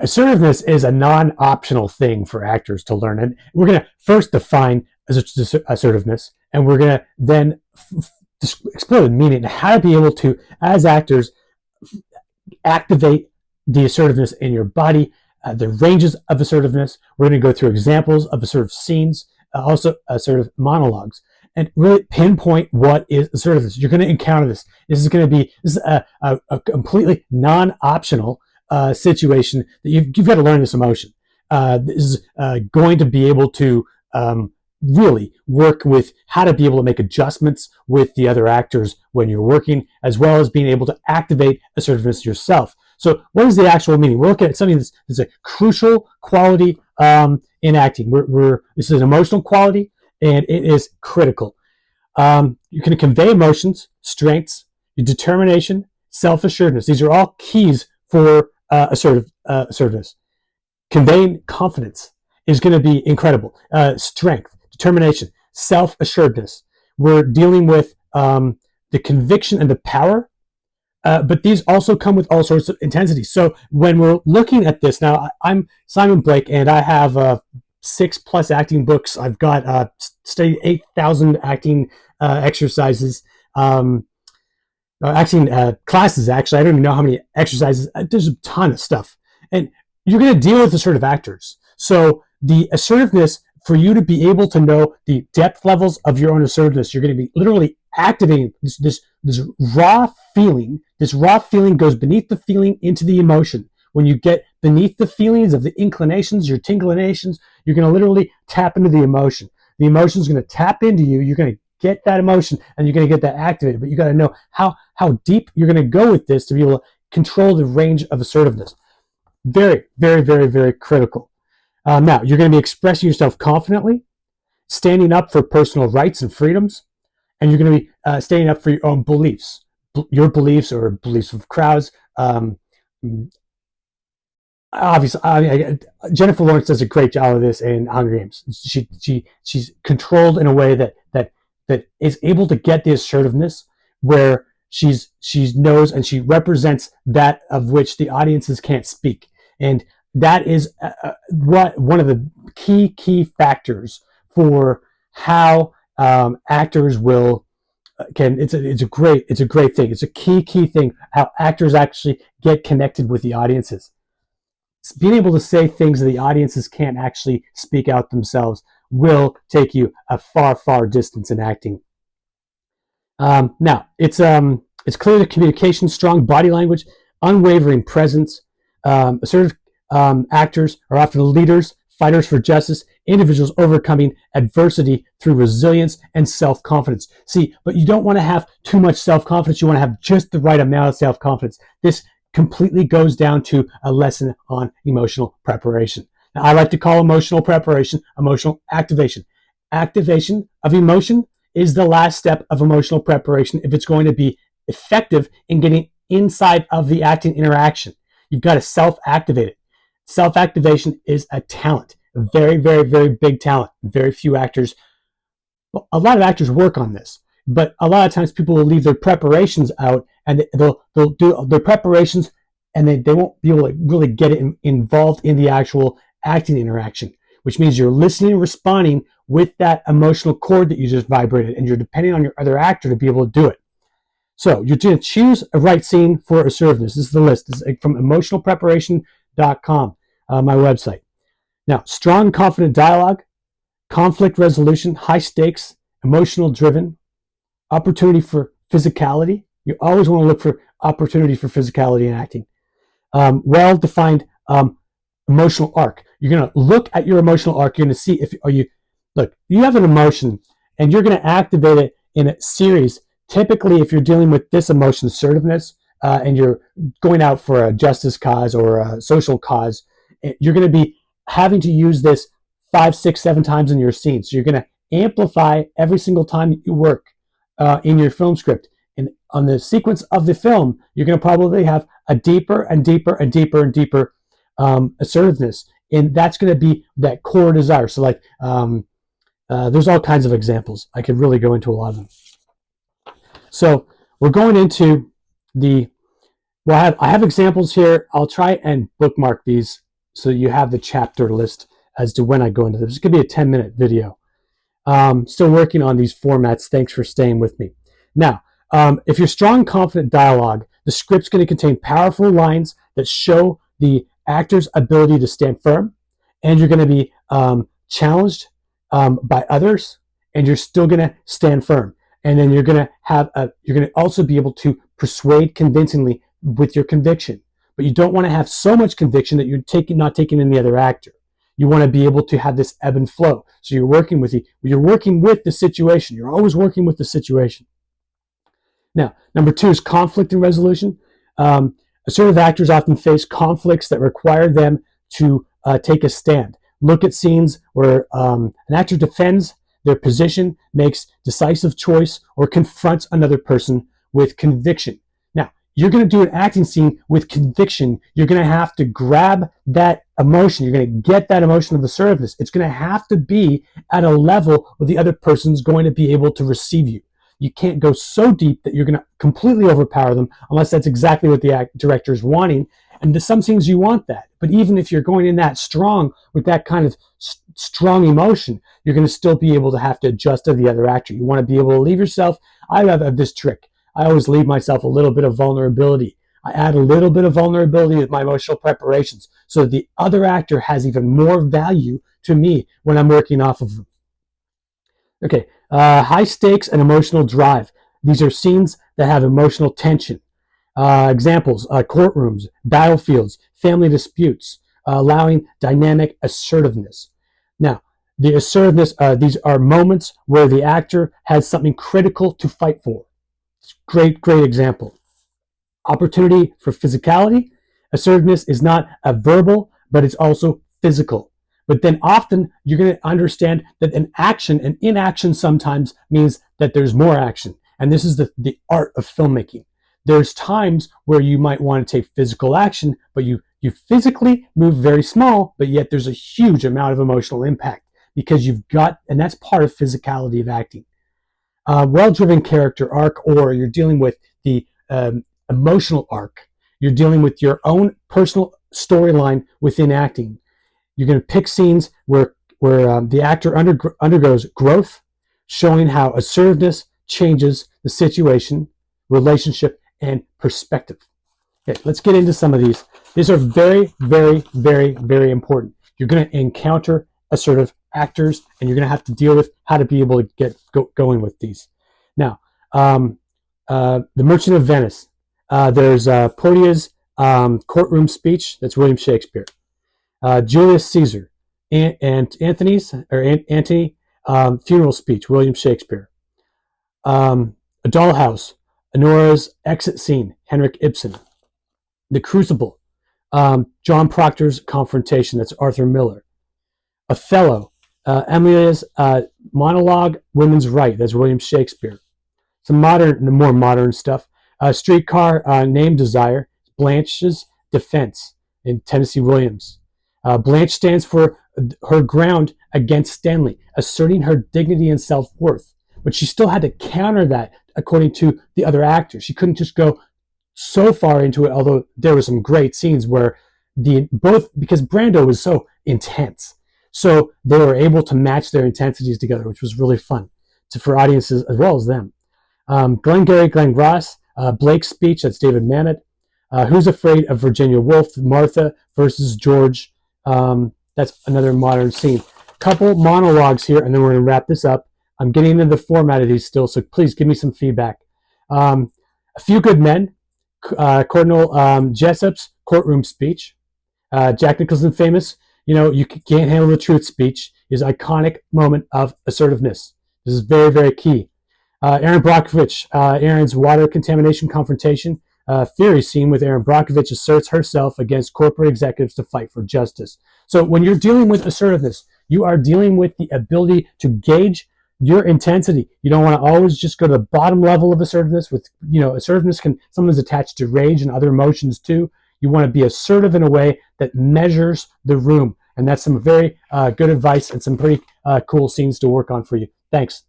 Assertiveness is a non-optional thing for actors to learn, and we're going to first define assertiveness, and we're going to then explore the meaning and how to be able to, as actors, activate the assertiveness in your body, the ranges of assertiveness. We're going to go through examples of assertive scenes, also assertive monologues, and really pinpoint what is assertiveness. You're going to encounter this. This is a completely non-optional situation that you've got to learn this emotion. This is going to be able to really work with how to be able to make adjustments with the other actors when you're working, as well as being able to activate assertiveness yourself. So what is the actual meaning? We're looking at something that's a crucial quality in acting. This is an emotional quality, and it is critical. You can convey emotions, strengths, determination, self-assuredness. These are all keys for assertiveness. Conveying confidence is going to be incredible. Strength, determination, self-assuredness. We're dealing with the conviction and the power, but these also come with all sorts of intensity. So when we're looking at this now, I'm Simon Blake, and I have 6+ acting books. I've got studied 8,000 acting exercises. Acting classes, actually. I don't even know how many exercises. There's a ton of stuff. And you're going to deal with assertive actors. So the assertiveness, for you to be able to know the depth levels of your own assertiveness, you're going to be literally activating this raw feeling. This raw feeling goes beneath the feeling into the emotion. When you get beneath the feelings of the inclinations, your tingklinations, you're going to literally tap into the emotion. The emotion is going to tap into you. You're going to get that emotion, and you're going to get that activated. But you got to know how deep you're going to go with this to be able to control the range of assertiveness. Very, very, very, very critical. Now, you're going to be expressing yourself confidently, standing up for personal rights and freedoms, and you're going to be standing up for your own beliefs, your beliefs or beliefs of crowds. Obviously, Jennifer Lawrence does a great job of this in Hunger Games. She's controlled in a way that is able to get the assertiveness where she knows and she represents that of which the audiences can't speak, and that is one of the key factors for how actors will it's a great thing. It's a key thing how actors actually get connected with the audiences. Being able to say things that the audiences can't actually speak out themselves will take you a far distance in acting. Now, it's clear that communication, strong body language, unwavering presence. Assertive actors are often leaders, fighters for justice, individuals overcoming adversity through resilience and self-confidence. See, but you don't want to have too much self-confidence. You want to have just the right amount of self-confidence. This completely goes down to a lesson on emotional preparation. Now, I like to call emotional preparation emotional activation. Activation of emotion is the last step of emotional preparation if it's going to be effective in getting inside of the acting interaction. You've got to self-activate it. Self-activation is a talent, a very, very, very big talent. Very few actors, well, a lot of actors work on this, but a lot of times people will leave their preparations out, and they'll do their preparations, and they won't be able to really get involved in the actual acting interaction, which means you're listening and responding with that emotional chord that you just vibrated, and you're depending on your other actor to be able to do it. So you're going to choose a right scene for assertiveness. This is the list. This is from emotionalpreparation.com, my website. Now, strong, confident dialogue, conflict resolution, high stakes, emotional driven, opportunity for physicality. You always want to look for opportunity for physicality in acting. Well-defined emotional arc. You're going to look at your emotional arc. You're going to see you have an emotion, and you're going to activate it in a series. Typically, if you're dealing with this emotion, assertiveness, and you're going out for a justice cause or a social cause, you're going to be having to use this 5, 6, 7 times in your scene. So you're going to amplify every single time you work in your film script. And on the sequence of the film, you're going to probably have a deeper and deeper and deeper and deeper assertiveness. And that's going to be that core desire. So there's all kinds of examples. I could really go into a lot of them. So we're going into I have examples here. I'll try and bookmark these so that you have the chapter list as to when I go into this. It's going to be a 10-minute video. Still working on these formats. Thanks for staying with me. Now, if you're strong, confident dialogue, the script's going to contain powerful lines that show the actor's ability to stand firm, and you're going to be challenged by others, and you're still going to stand firm. And then you're going to also be able to persuade convincingly with your conviction. But you don't want to have so much conviction that you're not taking in the other actor. You want to be able to have this ebb and flow. So you're working with the situation. You're always working with the situation. Now, number 2 is conflict and resolution. Assertive actors often face conflicts that require them to take a stand. Look at scenes where an actor defends their position, makes decisive choice, or confronts another person with conviction. Now, you're going to do an acting scene with conviction. You're going to have to grab that emotion. You're going to get that emotion of assertiveness. It's going to have to be at a level where the other person's going to be able to receive you. You can't go so deep that you're going to completely overpower them unless that's exactly what the director is wanting. And some scenes you want that. But even if you're going in that strong with that kind of strong emotion, you're going to still be able to have to adjust to the other actor. You want to be able to leave yourself. I have this trick. I always leave myself a little bit of vulnerability. I add a little bit of vulnerability with my emotional preparations so that the other actor has even more value to me when I'm working off of them. Okay, high stakes and emotional drive. These are scenes that have emotional tension. Examples, courtrooms, battlefields, family disputes, allowing dynamic assertiveness. Now, the assertiveness, these are moments where the actor has something critical to fight for. Great example. Opportunity for physicality. Assertiveness is not a verbal, but it's also physical. But then often you're going to understand that an inaction sometimes means that there's more action. And this is the art of filmmaking. There's times where you might want to take physical action, but you physically move very small, but yet there's a huge amount of emotional impact because and that's part of physicality of acting. Well-driven character arc, or you're dealing with the emotional arc. You're dealing with your own personal storyline within acting. You're going to pick scenes where the actor undergoes growth, showing how assertiveness changes the situation, relationship, and perspective. Okay, let's get into some of these. These are very, very, very, very important. You're going to encounter assertive actors, and you're going to have to deal with how to be able to get going with these. Now, The Merchant of Venice. There's Portia's courtroom speech. That's William Shakespeare. Julius Caesar, and Antony funeral speech, William Shakespeare. A Dollhouse, Honora's exit scene, Henrik Ibsen. The Crucible, John Proctor's confrontation, that's Arthur Miller. Othello, Amelia's monologue, Women's Right, that's William Shakespeare. Some more modern stuff. Streetcar Named Desire, Blanche's Defense, in Tennessee Williams. Blanche stands for her ground against Stanley, asserting her dignity and self-worth. But she still had to counter that according to the other actors. She couldn't just go so far into it, although there were some great scenes where because Brando was so intense. So they were able to match their intensities together, which was really fun for audiences as well as them. Glengarry Glen Ross, Blake's speech, that's David Mamet. Who's Afraid of Virginia Woolf, Martha versus George. That's another modern scene. Couple monologues here, and then we're going to wrap this up. I'm getting into the format of these still, so please give me some feedback. A Few Good Men, Cardinal Jessup's courtroom speech. Jack Nicholson famous, you can't handle the truth speech, is iconic moment of assertiveness. This is very, very key. Aaron Brockovich, Aaron's water contamination confrontation. Theory scene with Aaron Brockovich asserts herself against corporate executives to fight for justice. So when you're dealing with assertiveness, you are dealing with the ability to gauge your intensity. You don't want to always just go to the bottom level of assertiveness. Assertiveness can sometimes attach to rage and other emotions too. You want to be assertive in a way that measures the room. And that's some very good advice and some pretty cool scenes to work on for you. Thanks.